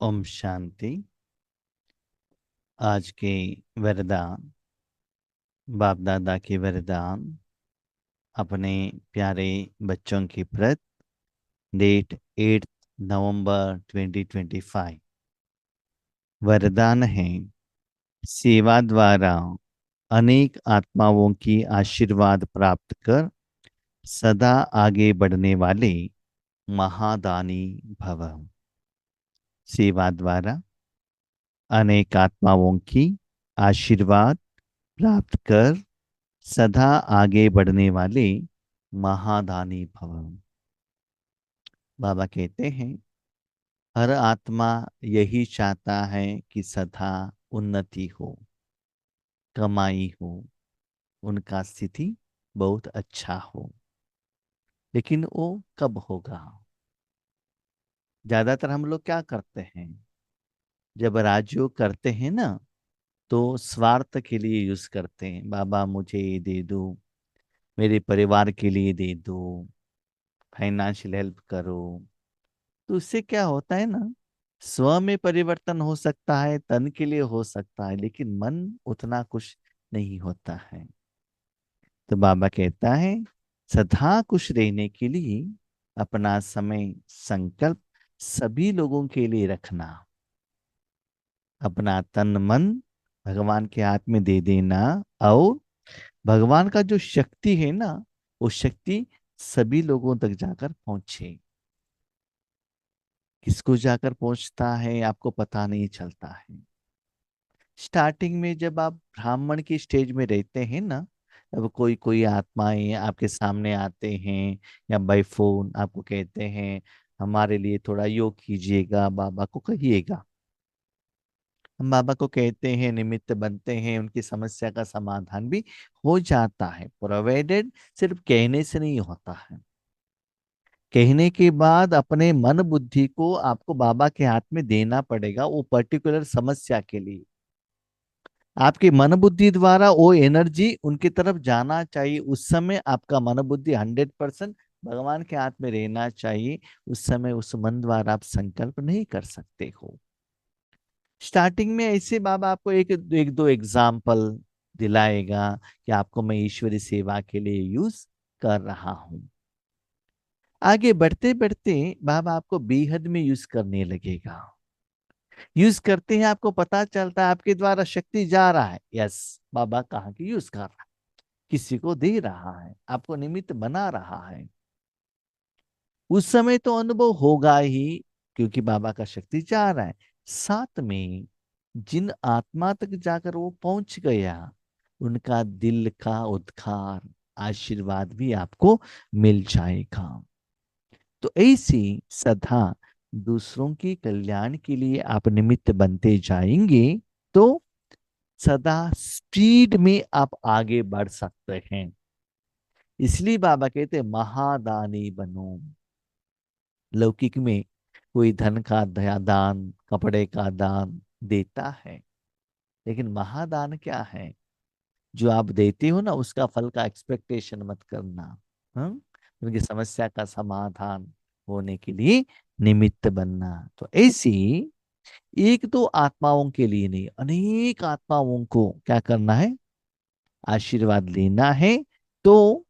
ओम शांति। आज के वरदान, बाप दादा के वरदान अपने प्यारे बच्चों की प्रति, डेट 8 नवंबर 2025। वरदान है, सेवा द्वारा अनेक आत्माओं की आशीर्वाद प्राप्त कर सदा आगे बढ़ने वाले महादानी भव। सेवा द्वारा अनेक आत्माओं की आशीर्वाद प्राप्त कर सदा आगे बढ़ने वाले महादानी भव। बाबा कहते हैं, हर आत्मा यही चाहता है कि सदा उन्नति हो, कमाई हो, उनका स्थिति बहुत अच्छा हो। लेकिन वो कब होगा? ज्यादातर हम लोग क्या करते हैं, जब राजयोग करते हैं ना, तो स्वार्थ के लिए यूज करते हैं। बाबा मुझे ये दे दो, मेरे परिवार के लिए दे दो, फाइनेंशियल हेल्प करो। तो उससे क्या होता है ना, स्व में परिवर्तन हो सकता है, तन के लिए हो सकता है, लेकिन मन उतना खुश नहीं होता है। तो बाबा कहता है, सदा खुश रहने के लिए अपना समय संकल्प सभी लोगों के लिए रखना, अपना तन मन भगवान के हाथ में दे देना, और भगवान का जो शक्ति है ना, वो शक्ति सभी लोगों तक जाकर पहुंचे। किसको जाकर पहुंचता है आपको पता नहीं चलता है। स्टार्टिंग में जब आप ब्राह्मण की स्टेज में रहते हैं ना, तब कोई कोई आत्माएं आपके सामने आते हैं, या बाय फोन आपको कहते हैं, हमारे लिए थोड़ा योग कीजिएगा, बाबा को कहिएगा। हम बाबा को कहते हैं, निमित्त बनते हैं, उनकी समस्या का समाधान भी हो जाता है, प्रोवाइडेड सिर्फ कहने से नहीं होता है। कहने के बाद अपने मन बुद्धि को आपको बाबा के हाथ में देना पड़ेगा, वो पर्टिकुलर समस्या के लिए। आपकी मन बुद्धि द्वारा वो एनर्जी उनकी तरफ जाना चाहिए। उस समय आपका मन बुद्धि 100% भगवान के हाथ में रहना चाहिए। उस समय उस मन द्वारा आप संकल्प नहीं कर सकते हो। स्टार्टिंग में ऐसे बाबा आपको एक एक दो एग्जाम्पल दिलाएगा कि आपको मैं ईश्वरी सेवा के लिए यूज कर रहा हूं। आगे बढ़ते बढ़ते बाबा आपको बेहद में यूज करने लगेगा। यूज करते हैं, आपको पता चलता है आपके द्वारा शक्ति जा रहा है। यस, बाबा कहाँ की यूज कर रहा है, किसी को दे रहा है, आपको निमित्त बना रहा है। उस समय तो अनुभव होगा ही, क्योंकि बाबा का शक्ति जा रहा है। साथ में जिन आत्मा तक जाकर वो पहुंच गया, उनका दिल का उद्गार, आशीर्वाद भी आपको मिल जाएगा। तो ऐसी सदा दूसरों के कल्याण के लिए आप निमित्त बनते जाएंगे, तो सदा स्पीड में आप आगे बढ़ सकते हैं। इसलिए बाबा कहते हैं, महादानी बनो। लौकिक में कोई धन का दान, कपड़े का दान देता है, लेकिन महादान क्या है? जो आप देते हो ना, उसका फल का एक्सपेक्टेशन मत करना। हम उनकी समस्या का समाधान होने के लिए निमित्त बनना। तो ऐसी एक दो आत्माओं के लिए नहीं, अनेक आत्माओं को क्या करना है? आशीर्वाद लेना है। तो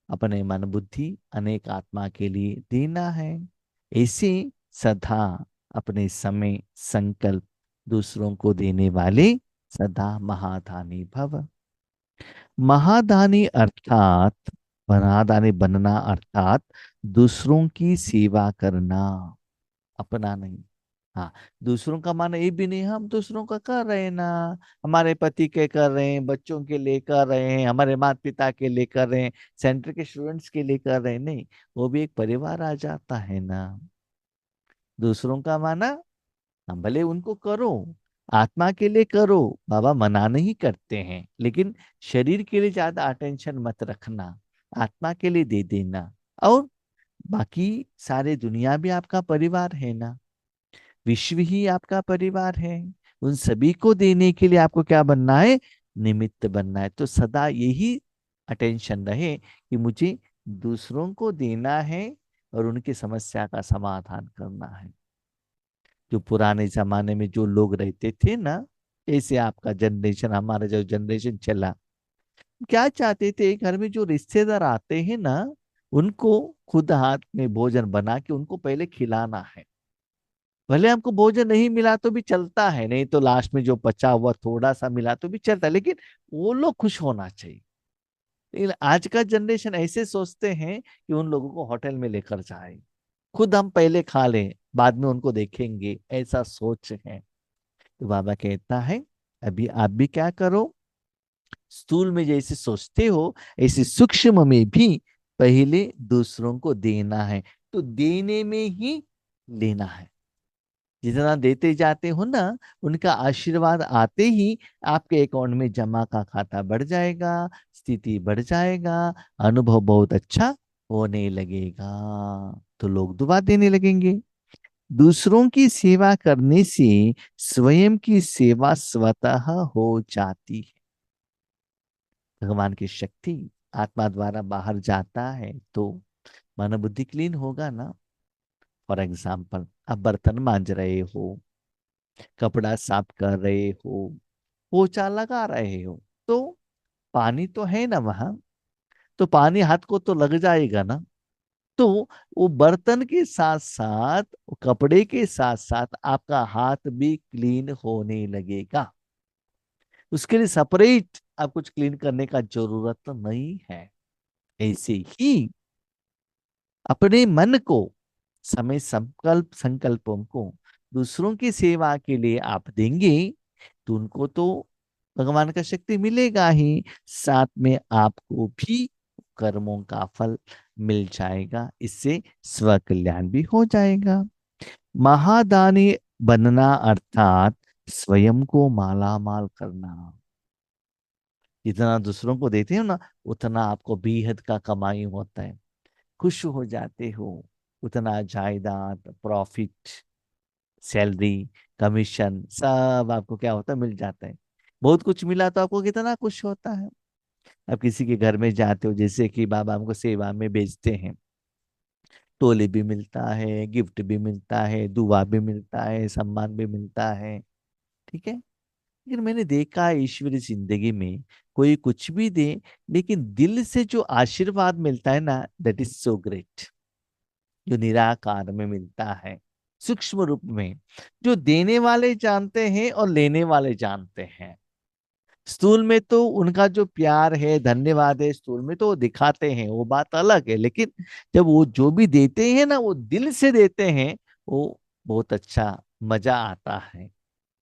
अपने मन बुद्धि अनेक आत्मा के लिए देना है। ऐसे सदा अपने समय संकल्प दूसरों को देने वाले सदा महादानी भव। महादानी अर्थात, महादानी बनना अर्थात दूसरों की सेवा करना, अपना नहीं। हाँ, दूसरों का माना ये भी नहीं हम दूसरों का कर रहे हैं ना, हमारे पति के कर रहे हैं, बच्चों के लिए कर रहे हैं, हमारे माता पिता के लिए कर रहे हैं, सेंटर के स्टूडेंट्स के लिए कर रहे हैं। नहीं, वो भी एक परिवार आ जाता है ना। दूसरों का माना, हम भले उनको करो, आत्मा के लिए करो, बाबा मना नहीं करते हैं, लेकिन शरीर के लिए ज्यादा अटेंशन मत रखना, आत्मा के लिए दे देना। और बाकी सारे दुनिया भी आपका परिवार है ना, विश्व ही आपका परिवार है। उन सभी को देने के लिए आपको क्या बनना है? निमित्त बनना है। तो सदा यही अटेंशन रहे कि मुझे दूसरों को देना है और उनकी समस्या का समाधान करना है। जो पुराने जमाने में जो लोग रहते थे ना, जैसे आपका जनरेशन, हमारा जो जनरेशन चला, क्या चाहते थे, घर में जो रिश्तेदार आते हैं ना, उनको खुद हाथ में भोजन बना के उनको पहले खिलाना है। भले हमको भोजन नहीं मिला तो भी चलता है, नहीं तो लास्ट में जो बचा हुआ थोड़ा सा मिला तो भी चलता है, लेकिन वो लोग खुश होना चाहिए। लेकिन आज का जनरेशन ऐसे सोचते हैं कि उन लोगों को होटल में लेकर जाए, खुद हम पहले खा लें, बाद में उनको देखेंगे, ऐसा सोच है। तो बाबा कहता है, अभी आप भी क्या करो, स्थूल में जैसे सोचते हो ऐसे सूक्ष्म में भी पहले दूसरों को देना है, तो देने में ही लेना है। जितना देते जाते हो ना, उनका आशीर्वाद आते ही आपके अकाउंट में जमा का खाता बढ़ जाएगा, स्थिति बढ़ जाएगा, अनुभव बहुत अच्छा होने लगेगा, तो लोग दुआ देने लगेंगे। दूसरों की सेवा करने से स्वयं की सेवा स्वतः हो जाती है। भगवान की शक्ति आत्मा द्वारा बाहर जाता है तो मन बुद्धि क्लीन होगा ना। फॉर एग्जाम्पल, आप बर्तन मांज रहे हो, कपड़ा साफ कर रहे हो, पोछा लगा रहे हो, तो पानी तो है ना वहां, तो पानी हाथ को तो लग जाएगा ना। तो वो बर्तन के साथ साथ, कपड़े के साथ साथ आपका हाथ भी क्लीन होने लगेगा। उसके लिए सेपरेट आप कुछ क्लीन करने का जरूरत नहीं है। ऐसे ही अपने मन को, समय संकल्प संकल्पों को दूसरों की सेवा के लिए आप देंगे, तो उनको तो भगवान का शक्ति मिलेगा ही, साथ में आपको भी कर्मों का फल मिल जाएगा, इससे स्व कल्याण भी हो जाएगा। महादानी बनना अर्थात स्वयं को माला माल करना। जितना दूसरों को देते हो ना, उतना आपको बेहद का कमाई होता है, खुश हो जाते हो, उतना जायदाद, प्रॉफिट, सैलरी, कमीशन सब आपको क्या होता है, मिल जाता है। बहुत कुछ मिला तो आपको कितना खुश होता है। अब किसी के घर में जाते हो, जैसे कि बाबा हमको सेवा में भेजते हैं, टोली भी मिलता है, गिफ्ट भी मिलता है, दुआ भी मिलता है, सम्मान भी मिलता है, ठीक है। लेकिन मैंने देखा है ईश्वरी जिंदगी में, कोई कुछ भी दे, लेकिन दिल से जो आशीर्वाद मिलता है ना, दैट इज सो ग्रेट। जो निराकार में मिलता है, सूक्ष्म रूप में, जो देने वाले जानते हैं और लेने वाले जानते हैं। स्थूल में तो उनका जो प्यार है, धन्यवाद है, स्थूल में तो वो दिखाते हैं, वो बात अलग है, लेकिन जब वो जो भी देते हैं ना, वो दिल से देते हैं, वो बहुत अच्छा मजा आता है,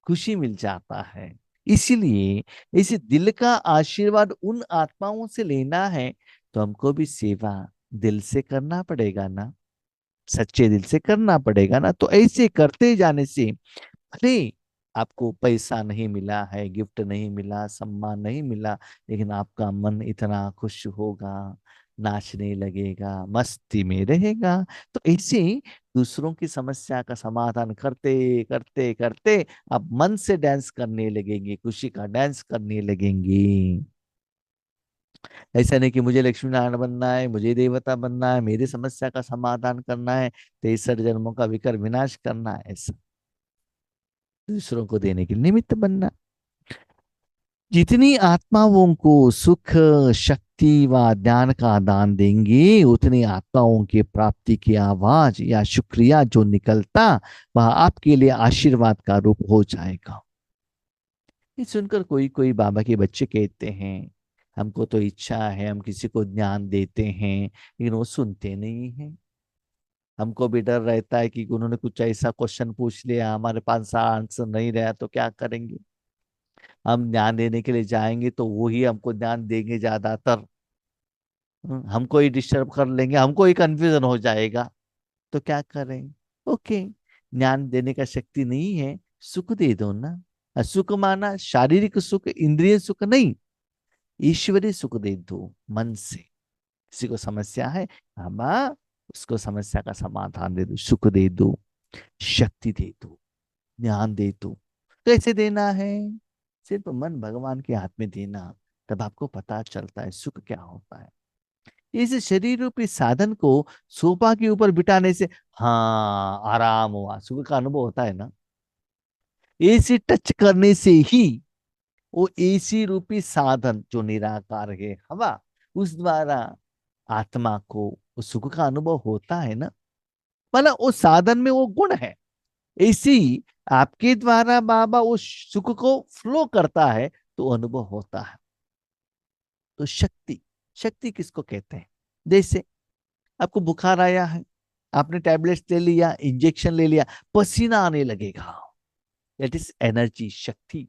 खुशी मिल जाता है। इसीलिए इसे दिल का आशीर्वाद उन आत्माओं से लेना है, तो हमको भी सेवा दिल से करना पड़ेगा ना, सच्चे दिल से करना पड़ेगा ना। तो ऐसे करते जाने से भले आपको पैसा नहीं मिला है, गिफ्ट नहीं मिला, सम्मान नहीं मिला, लेकिन आपका मन इतना खुश होगा, नाचने लगेगा, मस्ती में रहेगा। तो ऐसे ही दूसरों की समस्या का समाधान करते करते करते आप मन से डांस करने लगेंगे, खुशी का डांस करने लगेंगे। ऐसा नहीं कि मुझे लक्ष्मी नारायण बनना है, मुझे देवता बनना है, मेरी समस्या का समाधान करना है, 63 जन्मों का विकर विनाश करना है, ऐसा दूसरों को देने के लिए निमित्त बनना। जितनी आत्माओं को सुख, शक्ति व ज्ञान का दान देंगे, उतनी आत्माओं की प्राप्ति की आवाज या शुक्रिया जो निकलता, वह आपके लिए आशीर्वाद का रूप हो जाएगा। ये सुनकर कोई कोई बाबा के बच्चे कहते हैं, हमको तो इच्छा है, हम किसी को ज्ञान देते हैं, लेकिन वो सुनते नहीं हैं। हमको भी डर रहता है कि उन्होंने कुछ ऐसा क्वेश्चन पूछ लिया, हमारे पास आंसर नहीं रहा तो क्या करेंगे। हम ध्यान देने के लिए जाएंगे तो वो ही हमको ध्यान देंगे ज्यादातर। हमको ही डिस्टर्ब कर लेंगे, हमको ही कंफ्यूजन हो जाएगा, तो क्या करें। ओके, ज्ञान देने का शक्ति नहीं है, सुख दे दो ना। सुख माना शारीरिक सुख, इंद्रिय सुख नहीं, ईश्वरीय सुख दे दो मन से। किसी को समस्या है, बाबा उसको समस्या का समाधान दे दो, सुख दे दो, शक्ति दे दो, ज्ञान दे दो। कैसे देना है? सिर्फ मन भगवान के हाथ में देना, तब आपको पता चलता है सुख क्या होता है। इस शरीर रूपी साधन को सोफा के ऊपर बिठाने से हाँ आराम हुआ, सुख का अनुभव होता है ना, एसी टच करने से ही वो एसी रूपी साधन जो निराकार है हवा, उस द्वारा आत्मा को उस सुख का अनुभव होता है ना। मतलब उस साधन में वो गुण है। इसी आपके द्वारा बाबा उस सुख को फ्लो करता है तो अनुभव होता है। तो शक्ति, शक्ति किसको कहते हैं? जैसे आपको बुखार आया है, आपने टैबलेट्स ले लिया, इंजेक्शन ले लिया, पसीना आने लगेगा, दैट इज एनर्जी, शक्ति।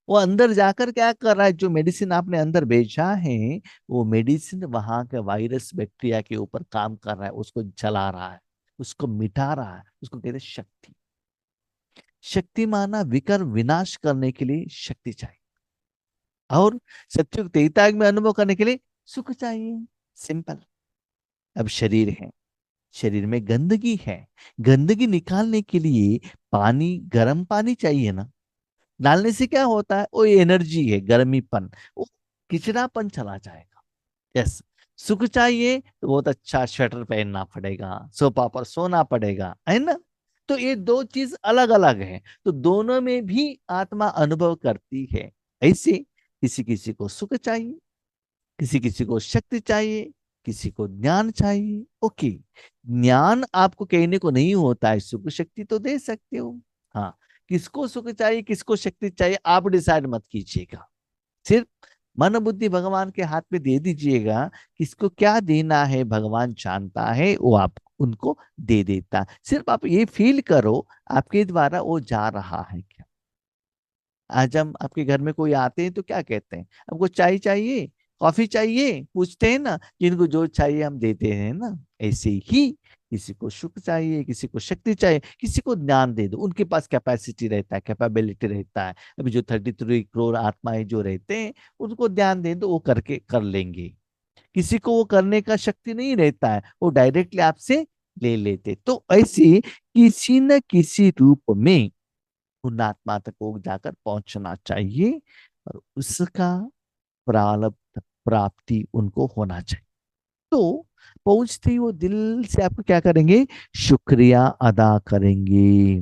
वो अंदर जाकर क्या कर रहा है, जो मेडिसिन आपने अंदर भेजा है, वो मेडिसिन वहां के वायरस बैक्टीरिया के ऊपर काम कर रहा है, उसको जला रहा है, उसको मिटा रहा है, उसको कहते हैं शक्ति। शक्ति माना विकर विनाश करने के लिए शक्ति चाहिए, और सत्युग त्रेतायुग में अनुभव करने के लिए सुख चाहिए। सिंपल। अब शरीर है, शरीर में गंदगी है, गंदगी निकालने के लिए पानी, गर्म पानी चाहिए ना। डालने से क्या होता है, वो एनर्जी है, गर्मीपन, वो किचड़ापन चला जाएगा। यस। सुख चाहिए तो बहुत अच्छा स्वेटर पहनना पड़ेगा, सोफा पर सोना पड़ेगा, है ना। तो ये दो चीज अलग अलग है, तो दोनों में भी आत्मा अनुभव करती है। ऐसे किसी किसी को सुख चाहिए, किसी किसी को शक्ति चाहिए, किसी को ज्ञान चाहिए। ओके, ज्ञान आपको कहने को नहीं होता है, सुख शक्ति तो दे सकते हो। हाँ, किसको सुख चाहिए किसको शक्ति चाहिए आप डिसाइड मत कीजिएगा। सिर्फ मन बुद्धि भगवान के हाथ में दे दीजिएगा। किसको क्या देना है भगवान जानता है, वो आप उनको दे देता है। सिर्फ आप ये फील करो आपके द्वारा वो जा रहा है क्या। आज हम आपके घर में कोई आते हैं तो क्या कहते हैं, हमको चाय चाहिए, कॉफी चाहिए, पूछते हैं ना। जिनको जो चाहिए हम देते हैं ना। ऐसे ही किसी को सुख चाहिए, किसी को शक्ति चाहिए, किसी को ज्ञान दे दो, उनके पास कैपेसिटी रहता है, कैपेबिलिटी रहता है। अभी जो 33 करोड़ आत्माएं जो रहते हैं, उनको ज्ञान दे दो, वो करके कर लेंगे। किसी को वो करने का शक्ति नहीं रहता है, वो डायरेक्टली आपसे ले लेते। तो ऐसे किसी न किसी रूप में उन आत्मा तक को जाकर पहुंचना चाहिए, और उसका प्रारब्ध प्राप्ति उनको होना चाहिए। तो पहुंचते ही वो दिल से आपको क्या करेंगे, शुक्रिया अदा करेंगे।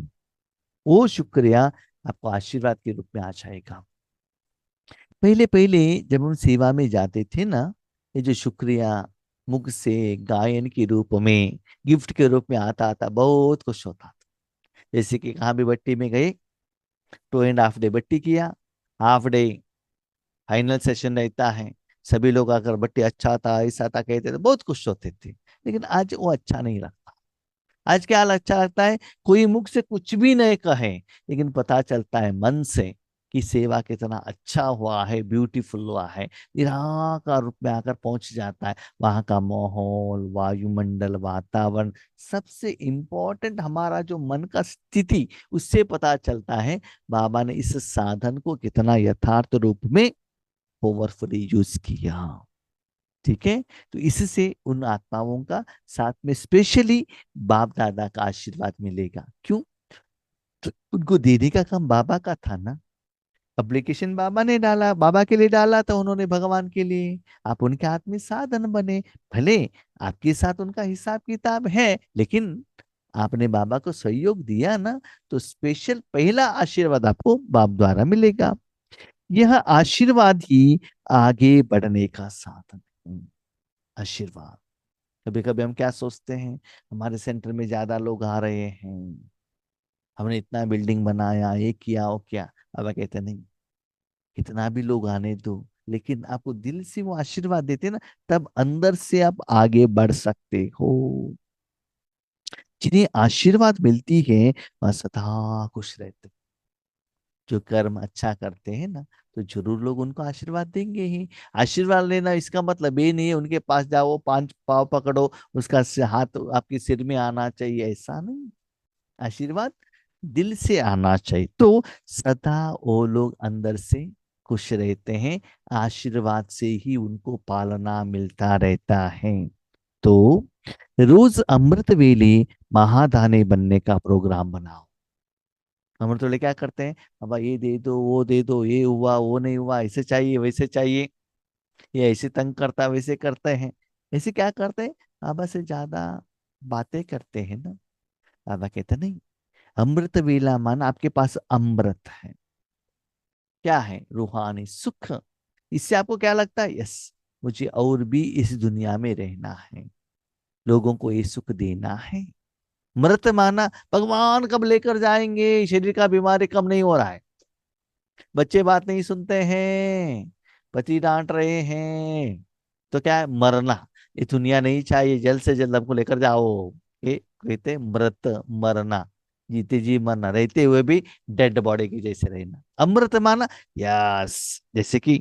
वो शुक्रिया आपको आशीर्वाद के रूप में आ जाएगा। पहले पहले जब हम सेवा में जाते थे ना, ये जो शुक्रिया मुख से गायन के रूप में, गिफ्ट के रूप में आता था, बहुत खुश होता था। जैसे कि कहाँ भी बट्टी में गए, 2.5 डे बट्टी किया, हाफ डे फाइनल सेशन रहता है, सभी लोग आकर बट्टी अच्छा था ऐसा था कहते थे, बहुत खुश होते थे। लेकिन आज वो अच्छा नहीं लगता। आज क्या अच्छा लगता है, कोई मुख से कुछ भी नहीं कहे, लेकिन पता चलता है मन से कि सेवा कितना अच्छा हुआ है, ब्यूटीफुल हुआ है, निराकार रूप में आकर पहुंच जाता है। वहां का माहौल, वायुमंडल, वातावरण, सबसे इम्पोर्टेंट हमारा जो मन का स्थिति, उससे पता चलता है बाबा ने इस साधन को कितना यथार्थ रूप में पावरफुली यूज किया। ठीक है। तो इससे उन आत्माओं का साथ में स्पेशली बाप दादा का आशीर्वाद मिलेगा। क्यों? तो उनको देने का काम बाबा का था ना। एप्लीकेशन बाबा ने डाला, बाबा के लिए डाला था उन्होंने, भगवान के लिए। आप उनके हाथ में साधन बने। भले आपके साथ उनका हिसाब किताब है, लेकिन आपने बाबा को सहयोग दिया ना, तो स्पेशल पहला आशीर्वाद आपको बाप द्वारा मिलेगा। यह आशीर्वाद ही आगे बढ़ने का साधन है। आशीर्वाद। कभी कभी हम क्या सोचते हैं, हमारे सेंटर में ज्यादा लोग आ रहे हैं, हमने इतना बिल्डिंग बनाया, ये किया वो किया। अब कहते नहीं, कितना भी लोग आने दो, लेकिन आपको दिल से वो आशीर्वाद देते ना, तब अंदर से आप आगे बढ़ सकते हो। जिन्हें आशीर्वाद मिलती है वह सदा खुश रहते। जो कर्म अच्छा करते हैं ना, तो जरूर लोग उनको आशीर्वाद देंगे ही। आशीर्वाद लेना इसका मतलब ये नहीं है उनके पास जाओ, 5 पाव पकड़ो, उसका हाथ आपके सिर में आना चाहिए, ऐसा नहीं। आशीर्वाद दिल से आना चाहिए, तो सदा वो लोग अंदर से खुश रहते हैं। आशीर्वाद से ही उनको पालना मिलता रहता है। तो रोज अमृत वेले महादानी बनने का प्रोग्राम बनाओ। अमृत वेले क्या करते हैं, अब ये दे दो, वो दे दो, ये हुआ वो नहीं हुआ, ऐसे चाहिए वैसे चाहिए, ये ऐसे तंग करता वैसे करते हैं। ऐसे क्या करते हैं, बाबा से ज्यादा बातें करते हैं ना। बाबा कहते नहीं, अमृत वेला माना आपके पास अमृत है, क्या है, रूहानी सुख। इससे आपको क्या लगता है, यस, मुझे और भी इस दुनिया में रहना है, लोगों को ये सुख देना है। मृत माना भगवान कब लेकर जाएंगे, शरीर का बीमारी कम नहीं हो रहा है, बच्चे बात नहीं सुनते हैं, पति डांट रहे हैं, तो क्या है, मरना, ये दुनिया नहीं चाहिए, जल्द से जल्द हमको लेकर जाओ। ये कहते हैं मृत, मरना, जीते जी मरना, रहते हुए भी डेड बॉडी की जैसे रहना। अमृत माना, यस, जैसे कि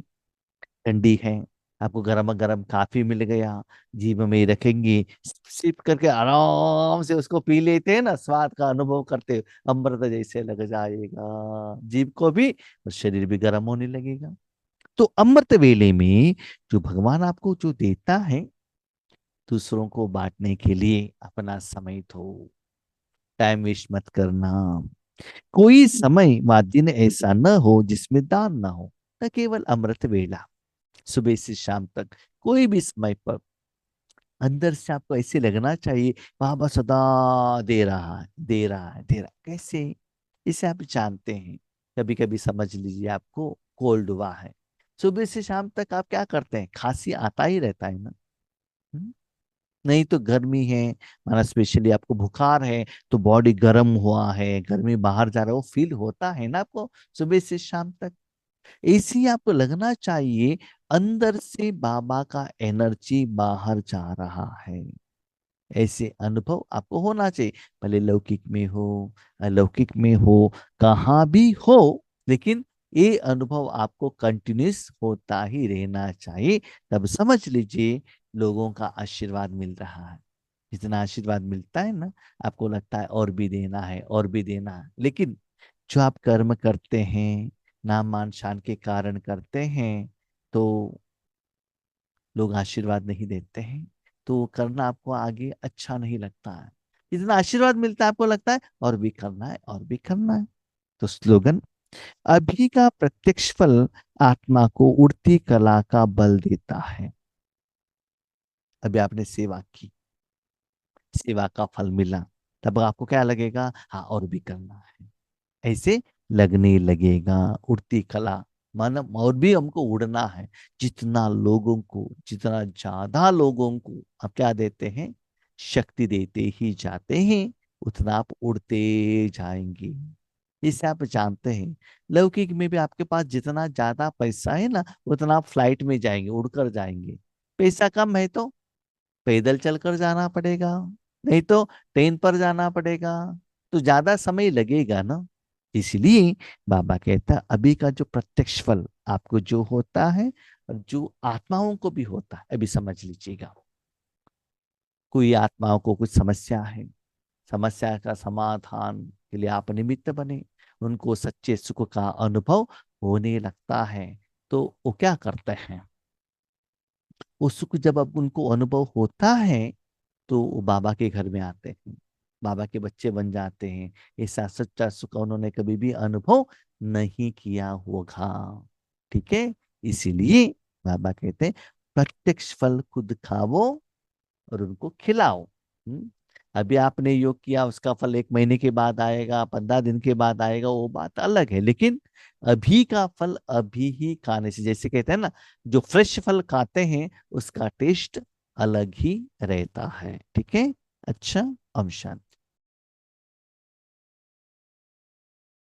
ठंडी है, आपको गरम गरम काफी मिल गया, जीभ में ही रखेंगे, सिप करके आराम से उसको पी लेते हैं ना, स्वाद का अनुभव करते हुए अमृत जैसे लग जाएगा जीभ को भी, और शरीर भी गर्म होने लगेगा। तो अमृत वेले में जो भगवान आपको जो देता है, दूसरों को बांटने के लिए अपना समय दो, टाइम वेस्ट मत करना। कोई समय व दिन ऐसा न हो जिसमें दान न हो, न केवल अमृत वेला, सुबह से शाम तक कोई भी समय पर अंदर से आपको ऐसे लगना चाहिए बाबा सदा दे रहा है, दे रहा है, दे रहा है। कैसे, इसे आप जानते हैं, कभी कभी समझ लीजिए आपको कोल्ड हुआ है, सुबह से शाम तक आप क्या करते हैं, खांसी आता ही रहता है ना। हम्म? नहीं तो गर्मी है, माना स्पेशली आपको बुखार है, तो बॉडी गर्म हुआ है, गर्मी बाहर जा रहा है, वो फील होता है ना आपको सुबह से शाम तक। ऐसे ही आपको लगना चाहिए अंदर से बाबा का एनर्जी बाहर जा रहा है, ऐसे अनुभव आपको होना चाहिए, भले लौकिक में हो, अलौकिक में हो, कहाँ भी हो, लेकिन ये अनुभव आपको कंटिन्यूस होता ही रहना चाहिए। तब समझ लीजिए लोगों का आशीर्वाद मिल रहा है। जितना आशीर्वाद मिलता है ना, आपको लगता है और भी देना है, और भी देना है, लेकिन जो आप कर्म करते हैं, नाम मान शान के कारण करते हैं, तो लोग आशीर्वाद नहीं देते हैं, तो वो करना आपको आगे अच्छा नहीं लगता है। इतना आशीर्वाद मिलता है, आपको लगता है और भी करना है, और भी करना है। तो स्लोगन, अभी का प्रत्यक्ष फल आत्मा को उड़ती कला का बल देता है। अभी आपने सेवा की, सेवा का फल मिला, तब आपको क्या लगेगा, हाँ और भी करना है, ऐसे लगने लगेगा। उड़ती कला माना और भी हमको उड़ना है, जितना लोगों को, जितना ज्यादा लोगों को आप क्या देते हैं, शक्ति देते ही जाते हैं, उतना आप उड़ते जाएंगे। इसे आप जानते हैं, लौकिक में भी आपके पास जितना ज्यादा पैसा है ना, उतना आप फ्लाइट में जाएंगे, उड़कर जाएंगे। पैसा कम है तो पैदल चलकर जाना पड़ेगा, नहीं तो ट्रेन पर जाना पड़ेगा, तो ज्यादा समय लगेगा ना। इसलिए बाबा कहता है अभी का जो प्रत्यक्ष फल आपको जो होता है, और जो आत्माओं को भी होता है, अभी समझ लीजिएगा। कोई आत्माओं को कुछ समस्या है, समस्या का समाधान के लिए आप निमित्त बने, उनको सच्चे सुख का अनुभव होने लगता है, तो वो क्या करते हैं, वो सुख जब अब उनको अनुभव होता है, तो वो बाबा के घर में आते हैं, बाबा के बच्चे बन जाते हैं। ऐसा सच्चा सुख उन्होंने कभी भी अनुभव नहीं किया होगा। ठीक है, इसीलिए बाबा कहते हैं प्रत्यक्ष फल खुद खाओ और उनको खिलाओ। हम्म? अभी आपने योग किया, उसका फल 1 महीने के बाद आएगा, 15 दिन के बाद आएगा, वो बात अलग है, लेकिन अभी का फल अभी ही खाने से, जैसे कहते हैं ना, जो फ्रेश फल खाते हैं उसका टेस्ट अलग ही रहता है। ठीक है, अच्छा, हम शांति।